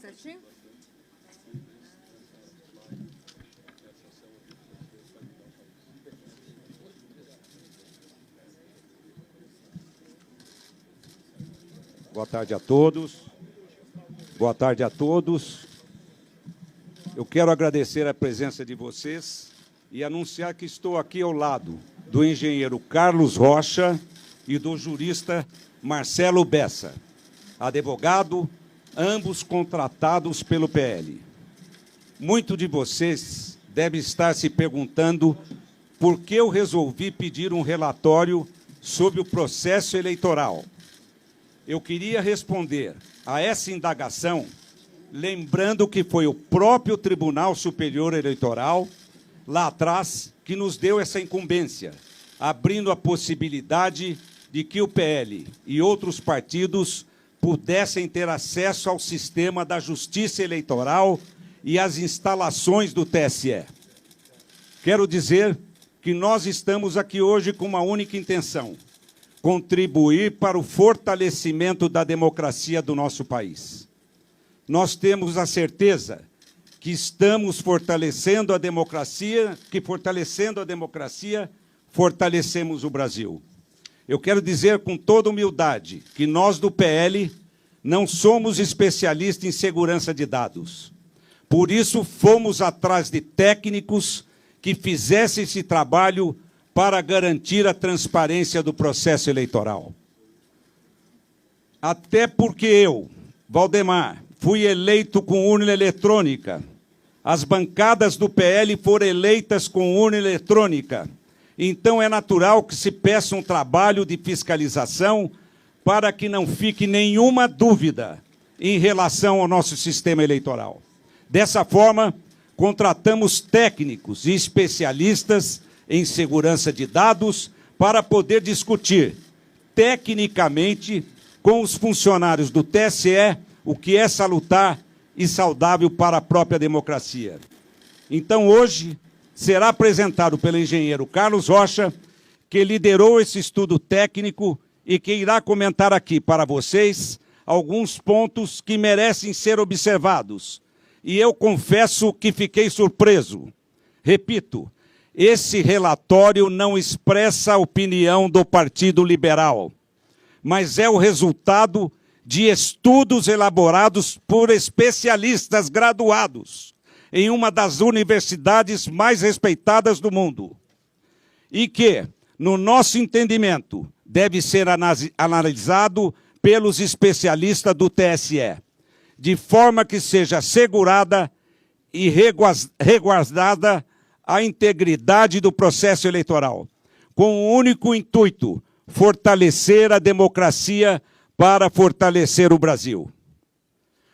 certinho? Boa tarde a todos. Boa tarde a todos. Eu quero agradecer a presença de vocês e anunciar que estou aqui ao lado do engenheiro Carlos Rocha e do jurista Marcelo Bessa, advogado, ambos contratados pelo PL. Muitos de vocês devem estar se perguntando por que eu resolvi pedir um relatório sobre o processo eleitoral. Eu queria responder a essa indagação lembrando que foi o próprio Tribunal Superior Eleitoral, lá atrás, que nos deu essa incumbência, abrindo a possibilidade de que o PL e outros partidos pudessem ter acesso ao sistema da Justiça Eleitoral e às instalações do TSE. Quero dizer que nós estamos aqui hoje com uma única intenção: contribuir para o fortalecimento da democracia do nosso país. Nós temos a certeza que estamos fortalecendo a democracia, fortalecemos o Brasil. Eu quero dizer com toda humildade que nós do PL não somos especialistas em segurança de dados. Por isso, fomos atrás de técnicos que fizessem esse trabalho para garantir a transparência do processo eleitoral. Até porque eu, Valdemar, fui eleito com urna eletrônica. As bancadas do PL foram eleitas com urna eletrônica. Então, é natural que se peça um trabalho de fiscalização para que não fique nenhuma dúvida em relação ao nosso sistema eleitoral. Dessa forma, contratamos técnicos e especialistas em segurança de dados para poder discutir tecnicamente com os funcionários do TSE o que é salutar e saudável para a própria democracia. Então, hoje, será apresentado pelo engenheiro Carlos Rocha, que liderou esse estudo técnico e que irá comentar aqui para vocês alguns pontos que merecem ser observados. E eu confesso que fiquei surpreso. Repito, esse relatório não expressa a opinião do Partido Liberal, mas é o resultado de estudos elaborados por especialistas graduados em uma das universidades mais respeitadas do mundo e que, no nosso entendimento, deve ser analisado pelos especialistas do TSE, de forma que seja assegurada e resguardada a integridade do processo eleitoral, com o único intuito: fortalecer a democracia para fortalecer o Brasil.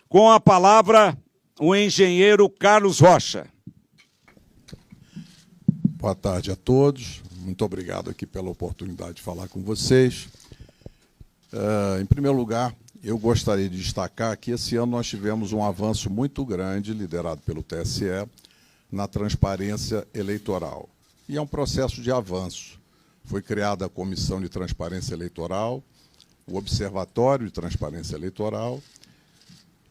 Com a palavra, o engenheiro Carlos Rocha. Boa tarde a todos. Muito obrigado aqui pela oportunidade de falar com vocês. Em primeiro lugar, eu gostaria de destacar que esse ano nós tivemos um avanço muito grande, liderado pelo TSE, na transparência eleitoral. E é um processo de avanço. Foi criada a Comissão de Transparência Eleitoral, o Observatório de Transparência Eleitoral,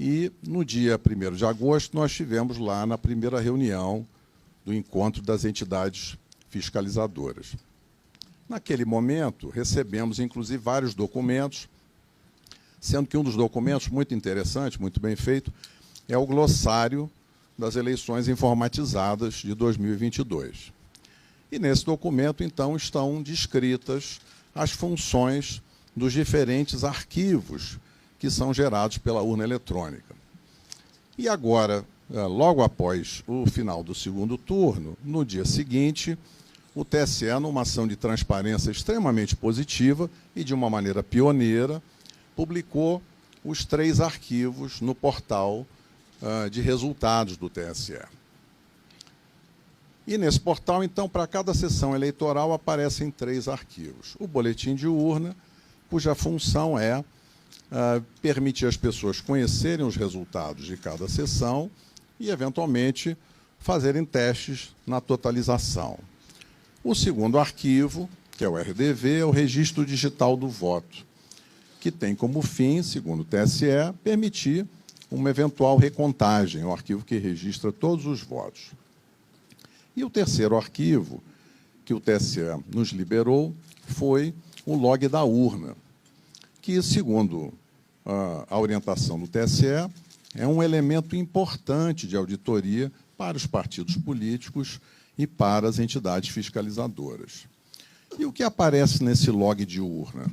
e no dia 1º de agosto nós tivemos lá na primeira reunião do encontro das entidades fiscalizadoras. Naquele momento, recebemos, inclusive, vários documentos, sendo que um dos documentos muito interessante, muito bem feito, é o glossário das eleições informatizadas de 2022. E nesse documento, então, estão descritas as funções dos diferentes arquivos que são gerados pela urna eletrônica. E agora, logo após o final do segundo turno, no dia seguinte, o TSE, numa ação de transparência extremamente positiva e de uma maneira pioneira, publicou os 3 arquivos no portal de resultados do TSE. E nesse portal, então, para cada sessão eleitoral aparecem 3 arquivos. O boletim de urna, cuja função é permitir às pessoas conhecerem os resultados de cada sessão e, eventualmente, fazerem testes na totalização. O segundo arquivo, que é o RDV, é o Registro Digital do Voto, que tem como fim, segundo o TSE, permitir uma eventual recontagem, o arquivo que registra todos os votos. E o terceiro arquivo que o TSE nos liberou foi o log da urna, que, segundo a orientação do TSE, é um elemento importante de auditoria para os partidos políticos e para as entidades fiscalizadoras. E o que aparece nesse log de urna?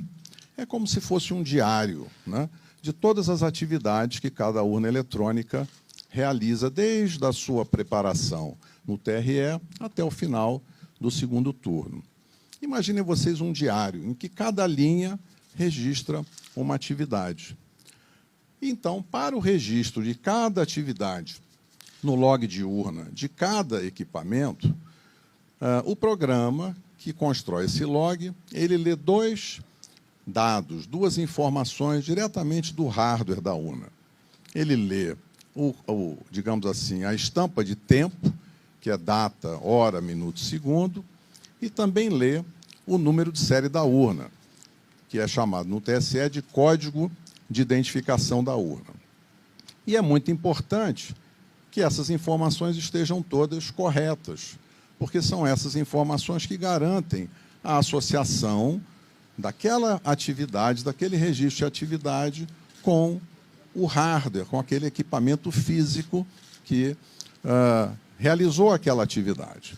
É como se fosse um diário, né, de todas as atividades que cada urna eletrônica realiza, desde a sua preparação no TRE até o final do segundo turno. Imaginem vocês um diário em que cada linha registra uma atividade. Então, para o registro de cada atividade no log de urna de cada equipamento, o programa que constrói esse log, ele lê dois dados, duas informações diretamente do hardware da urna. Ele lê, digamos assim, a estampa de tempo, que é data, hora, minuto, segundo, e também lê o número de série da urna, que é chamado no TSE de código de identificação da urna. E é muito importante que essas informações estejam todas corretas, porque são essas informações que garantem a associação daquela atividade, daquele registro de atividade com o hardware, com aquele equipamento físico que realizou aquela atividade.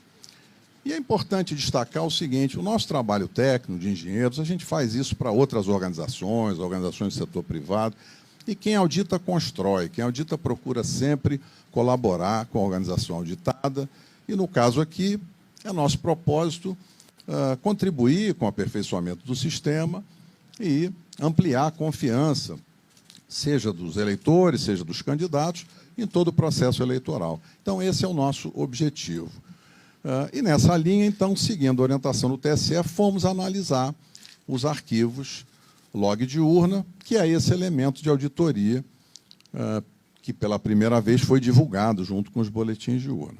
E é importante destacar o seguinte: o nosso trabalho técnico de engenheiros, a gente faz isso para outras organizações do setor privado, e quem audita constrói, quem audita procura sempre colaborar com a organização auditada, e no caso aqui, é nosso propósito contribuir com o aperfeiçoamento do sistema e ampliar a confiança, seja dos eleitores, seja dos candidatos, em todo o processo eleitoral. Então, esse é o nosso objetivo. E nessa linha, então, seguindo a orientação do TSE, fomos analisar os arquivos log de urna, que é esse elemento de auditoria que pela primeira vez foi divulgado junto com os boletins de urna.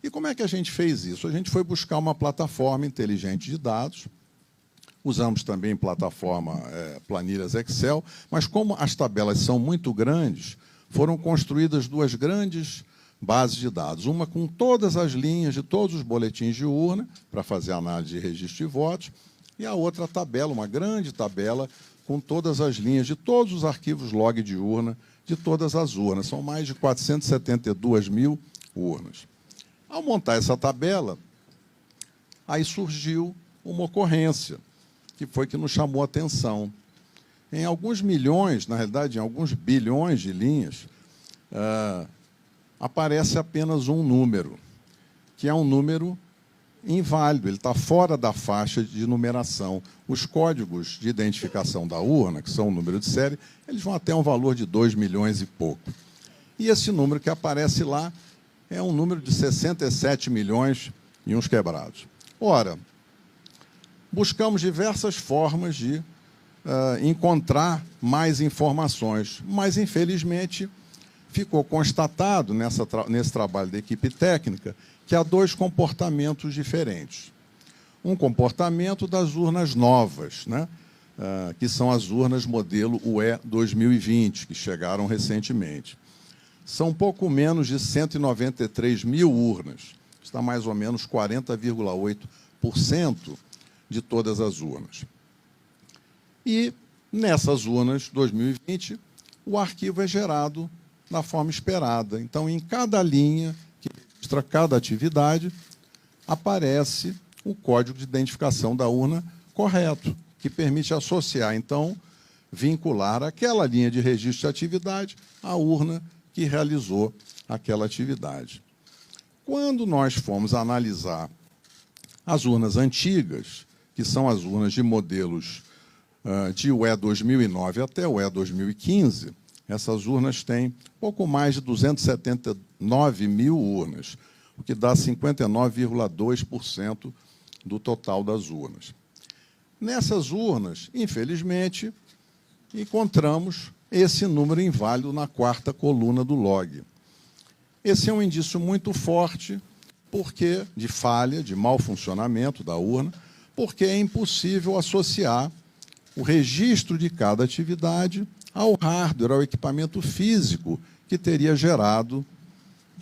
E como é que a gente fez isso? A gente foi buscar uma plataforma inteligente de dados, usamos também plataforma planilhas Excel, mas como as tabelas são muito grandes, foram construídas duas grandes bases de dados, uma com todas as linhas de todos os boletins de urna, para fazer análise de registro de votos, e a outra tabela, uma grande tabela, com todas as linhas de todos os arquivos log de urna, de todas as urnas. São mais de 472 mil urnas. Ao montar essa tabela, aí surgiu uma ocorrência, que foi que nos chamou a atenção. Em alguns milhões, na realidade, em alguns bilhões de linhas, aparece apenas um número, que é um número inválido, ele está fora da faixa de numeração. Os códigos de identificação da urna, que são o número de série, eles vão até um valor de 2 milhões e pouco. E esse número que aparece lá é um número de 67 milhões e uns quebrados. Ora, buscamos diversas formas de encontrar mais informações, mas, infelizmente, ficou constatado nesse trabalho da equipe técnica que há dois comportamentos diferentes. Um comportamento das urnas novas, né? Que são as urnas modelo UE 2020, que chegaram recentemente. São pouco menos de 193 mil urnas, está mais ou menos 40,8% de todas as urnas. E, nessas urnas 2020, o arquivo é gerado da forma esperada. Então, em cada linha que registra cada atividade, aparece o código de identificação da urna correto, que permite associar, então, vincular aquela linha de registro de atividade à urna que realizou aquela atividade. Quando nós fomos analisar as urnas antigas, que são as urnas de modelos de UE 2009 até UE 2015, essas urnas têm pouco mais de 279 mil urnas, o que dá 59,2% do total das urnas. Nessas urnas, infelizmente, encontramos esse número inválido na quarta coluna do log. Esse é um indício muito forte de falha, de mau funcionamento da urna, porque é impossível associar o registro de cada atividade ao hardware, ao equipamento físico que teria gerado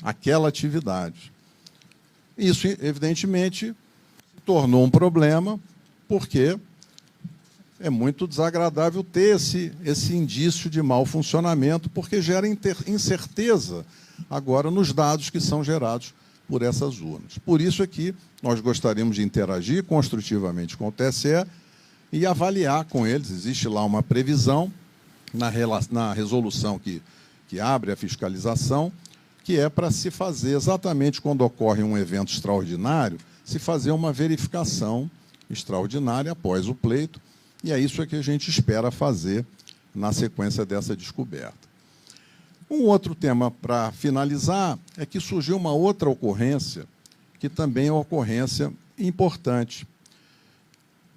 aquela atividade. Isso, evidentemente, tornou um problema, porque é muito desagradável ter esse indício de mau funcionamento, porque gera incerteza agora nos dados que são gerados por essas urnas. Por isso é que nós gostaríamos de interagir construtivamente com o TSE e avaliar com eles. Existe lá uma previsão na resolução que abre a fiscalização, que é para se fazer, exatamente quando ocorre um evento extraordinário, se fazer uma verificação extraordinária após o pleito, e é isso que a gente espera fazer na sequência dessa descoberta. Um outro tema para finalizar é que surgiu uma outra ocorrência, que também é uma ocorrência importante,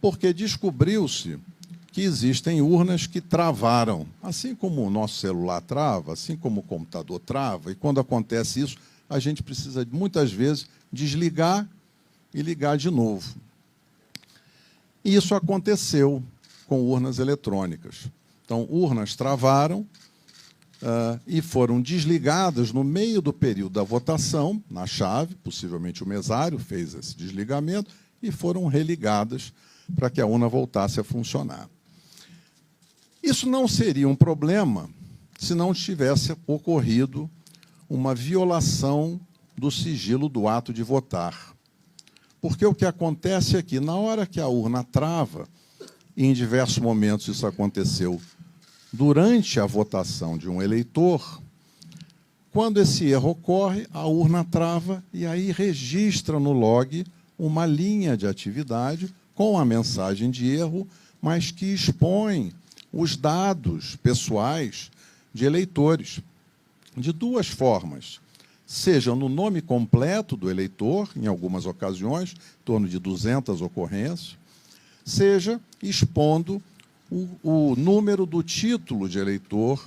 porque descobriu-se que existem urnas que travaram, assim como o nosso celular trava, assim como o computador trava, e quando acontece isso, a gente precisa, muitas vezes, desligar e ligar de novo. E isso aconteceu com urnas eletrônicas. Então, urnas travaram e foram desligadas no meio do período da votação, na chave, possivelmente o mesário fez esse desligamento, e foram religadas para que a urna voltasse a funcionar. Isso não seria um problema se não tivesse ocorrido uma violação do sigilo do ato de votar. Porque o que acontece é que, na hora que a urna trava, e em diversos momentos isso aconteceu durante a votação de um eleitor, quando esse erro ocorre, a urna trava e aí registra no log uma linha de atividade com a mensagem de erro, mas que expõe os dados pessoais de eleitores, de duas formas. Seja no nome completo do eleitor, em algumas ocasiões, em torno de 200 ocorrências, seja expondo o número do título de eleitor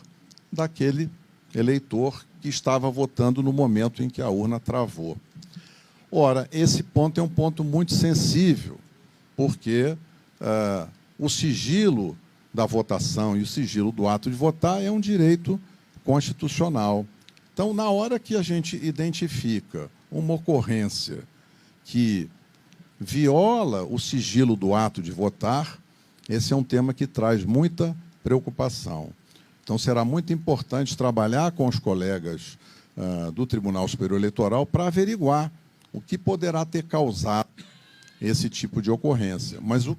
daquele eleitor que estava votando no momento em que a urna travou. Ora, esse ponto é um ponto muito sensível, porque o sigilo da votação e o sigilo do ato de votar é um direito constitucional. Então, na hora que a gente identifica uma ocorrência que viola o sigilo do ato de votar, esse é um tema que traz muita preocupação. Então, será muito importante trabalhar com os colegas do Tribunal Superior Eleitoral para averiguar o que poderá ter causado esse tipo de ocorrência. Mas o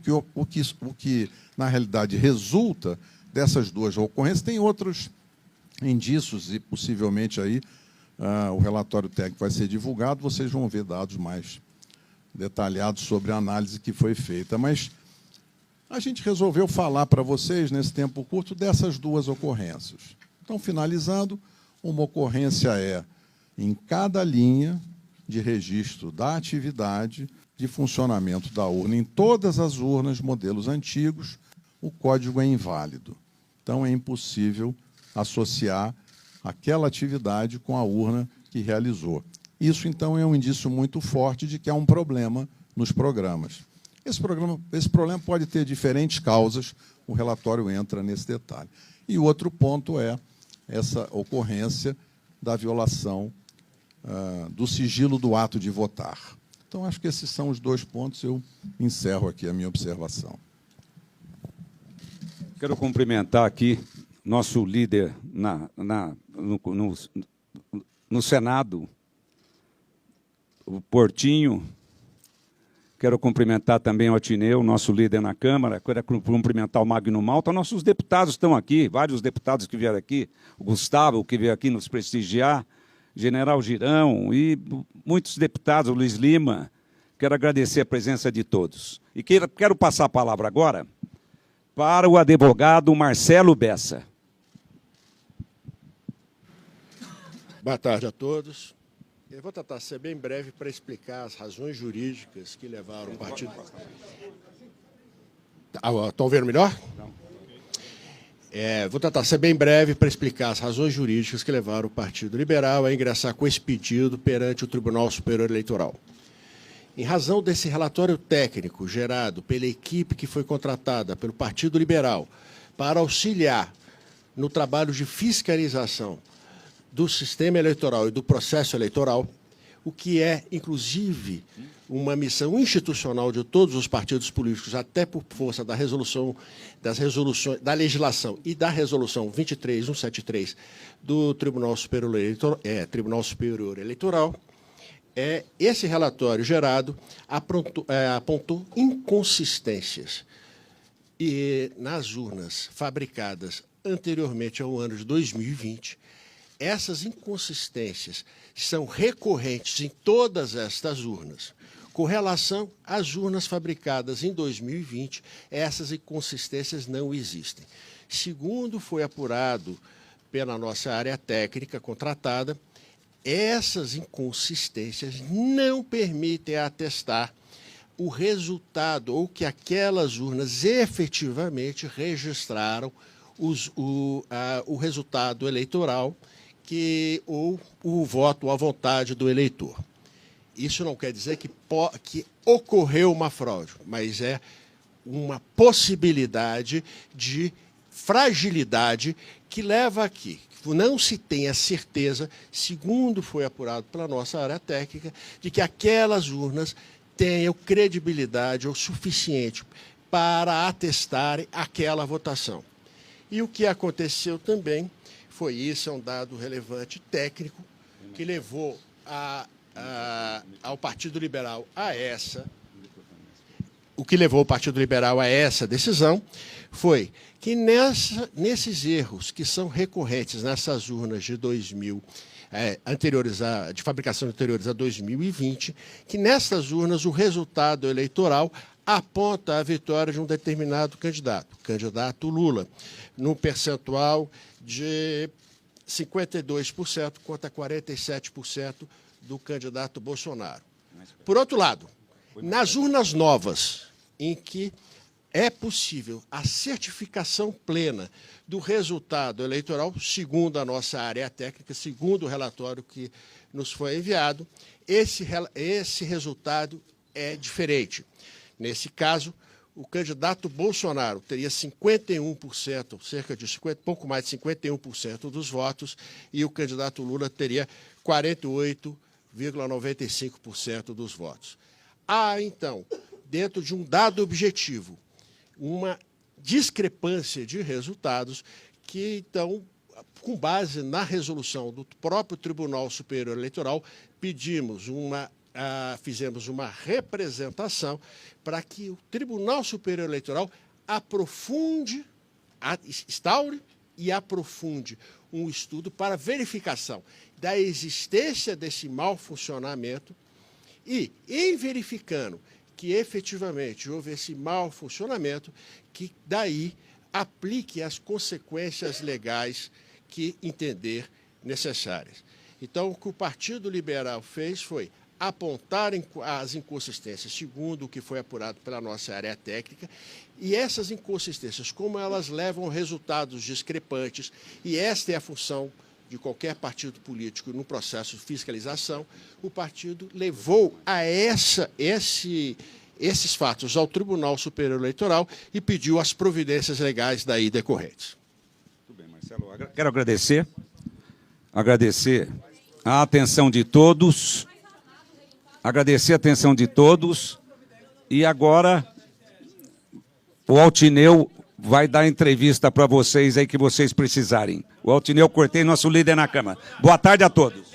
que na realidade, resulta dessas duas ocorrências, tem outros indícios e, possivelmente, aí o relatório técnico vai ser divulgado, vocês vão ver dados mais detalhados sobre a análise que foi feita. Mas a gente resolveu falar para vocês, nesse tempo curto, dessas duas ocorrências. Então, finalizando, uma ocorrência é em cada linha de registro da atividade de funcionamento da urna. Em todas as urnas, modelos antigos, o código é inválido. Então, é impossível associar aquela atividade com a urna que realizou. Isso, então, é um indício muito forte de que há um problema nos programas. Esse problema pode ter diferentes causas, o relatório entra nesse detalhe. E o outro ponto é essa ocorrência da violação do sigilo do ato de votar. Então, acho que esses são os dois pontos, eu encerro aqui a minha observação. Quero cumprimentar aqui nosso líder no Senado, o Portinho. Quero cumprimentar também o Atineu, nosso líder na Câmara. Quero cumprimentar o Magno Malta. Nossos deputados estão aqui, vários deputados que vieram aqui. O Gustavo, que veio aqui nos prestigiar, General Girão e muitos deputados, o Luiz Lima. Quero agradecer a presença de todos. E quero passar a palavra agora para o advogado Marcelo Bessa. Boa tarde a todos. Eu vou tentar ser bem breve para explicar as razões jurídicas que levaram o partido... Estão vendo melhor? Vou tentar ser bem breve para explicar as razões jurídicas que levaram o Partido Liberal a ingressar com esse pedido perante o Tribunal Superior Eleitoral. Em razão desse relatório técnico gerado pela equipe que foi contratada pelo Partido Liberal para auxiliar no trabalho de fiscalização do sistema eleitoral e do processo eleitoral, o que é, inclusive, uma missão institucional de todos os partidos políticos, até por força da da legislação e da resolução 23173 do Tribunal Superior Eleitoral, esse relatório gerado apontou inconsistências nas urnas fabricadas anteriormente ao ano de 2020. Essas inconsistências são recorrentes em todas estas urnas. Com relação às urnas fabricadas em 2020, essas inconsistências não existem. Segundo foi apurado pela nossa área técnica contratada, essas inconsistências não permitem atestar o resultado ou que aquelas urnas efetivamente registraram o resultado eleitoral ou o voto à vontade do eleitor. Isso não quer dizer que ocorreu uma fraude, mas é uma possibilidade de fragilidade que leva aqui. Não se tem a certeza, segundo foi apurado pela nossa área técnica, de que aquelas urnas tenham credibilidade o suficiente para atestarem aquela votação. E o que aconteceu também foi isso, é um dado relevante técnico que levou ao Partido Liberal a essa. O que levou o Partido Liberal a essa decisão foi que nesses erros que são recorrentes nessas urnas de de fabricação anteriores a 2020, que nessas urnas o resultado eleitoral aponta a vitória de um determinado candidato, o candidato Lula, num percentual de 52% contra 47% do candidato Bolsonaro. Por outro lado, nas urnas novas, em que é possível a certificação plena do resultado eleitoral, segundo a nossa área técnica, segundo o relatório que nos foi enviado, esse resultado é diferente. Nesse caso, o candidato Bolsonaro teria 51%, pouco mais de 51% dos votos, e o candidato Lula teria 48,95% dos votos. Há, então, dentro de um dado objetivo, uma discrepância de resultados que, então, com base na resolução do próprio Tribunal Superior Eleitoral, fizemos uma representação para que o Tribunal Superior Eleitoral instaure e aprofunde um estudo para verificação da existência desse mau funcionamento e, em verificando que efetivamente houve esse mau funcionamento, que daí aplique as consequências legais que entender necessárias. Então, o que o Partido Liberal fez foi apontar as inconsistências, segundo o que foi apurado pela nossa área técnica, e essas inconsistências, como elas levam resultados discrepantes, e esta é a função de qualquer partido político no processo de fiscalização, o partido levou a esses fatos ao Tribunal Superior Eleitoral e pediu as providências legais daí decorrentes. Muito bem, Marcelo. Quero agradecer a atenção de todos, e agora o Altineu vai dar entrevista para vocês aí que vocês precisarem. O Altineu Cortez, nosso líder na Câmara. Boa tarde a todos.